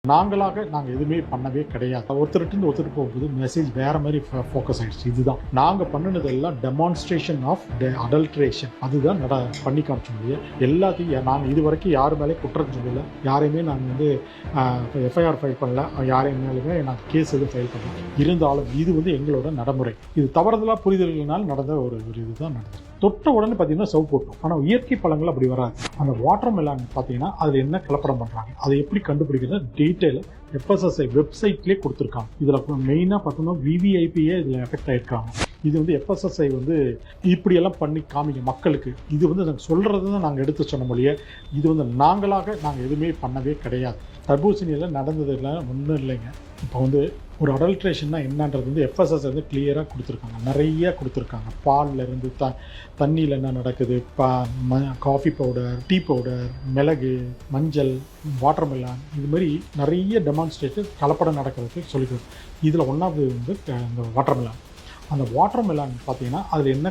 நாங்கள் எதுவுமே பண்ணவே கிடையாது. ஒருத்தருக்கு போகும்போது மெசேஜ் வேற மாதிரி ஃபோக்கஸ் ஆயிடுச்சு. இதுதான் நாங்கள் பண்ணினதெல்லாம் டெமான்ஸ்ட்ரேஷன் ஆஃப் அடல்ட்ரேஷன். அதுதான் பண்ணி காமிச்ச முடியும். எல்லாத்தையும் நாங்கள் இது வரைக்கும் யார் மேலே குற்றம் சொல்லலை, யாரையுமே நாங்கள் எஃப்ஐஆர் ஃபைல் பண்ணல, யாரையும் மேலுமே நாங்கள் கேஸ் எதுவும் ஃபைல் பண்ணல. இருந்தாலும் இது எங்களோட நடைமுறை. இது தவறுதலாக புரிதல்களால் நடந்த ஒரு இதுதான் நடந்தது. தொட்ட உடனே பார்த்தீங்கன்னா சவு போட்டோம். ஆனால் இயற்கை பழங்கள் அப்படி வராது. அந்த வாட்டர் மெலான் பார்த்தீங்கன்னா அதில் என்ன கலப்படம் பண்ணுறாங்க, அதை எப்படி கண்டுபிடிக்கிறது டீட்டெயில் FSSAI வெப்சைட்லேயே கொடுத்துருக்காங்க. இதில் மெயினாக பார்த்தோம்னா VVIPயே இதில் எஃபெக்ட் ஆகிருக்காங்க. இது FSSAI இப்படியெல்லாம் பண்ணி காமிங்க மக்களுக்கு. இது நாங்கள் சொல்கிறது தான் நாங்கள் எடுத்து சொன்ன மொழியே. இது நாங்கள் எதுவுமே பண்ணவே கிடையாது. தர்பூசணியில் நடந்ததுலாம் ஒன்றும் இல்லைங்க. இப்போ ஒரு அடல்ட்ரேஷன்னா என்னன்றது FSSAI கிளியராக கொடுத்துருக்காங்க. நிறைய கொடுத்துருக்காங்க. பாலில் இருந்து தண்ணியில் என்ன நடக்குது, காஃபி பவுடர், டீ பவுடர், மிளகு, மஞ்சள், வாட்டர் மெலான், இது மாதிரி நிறைய டெமான்ஸ்ட்ரேட்டு கலப்படம் நடக்கிறதுக்கு சொல்லிக்கிறோம். இதில் ஒன்றாவது இந்த வாட்டர் மெலான். அந்த வாட்டர் மெலான் பார்த்தீங்கன்னா அதில் என்ன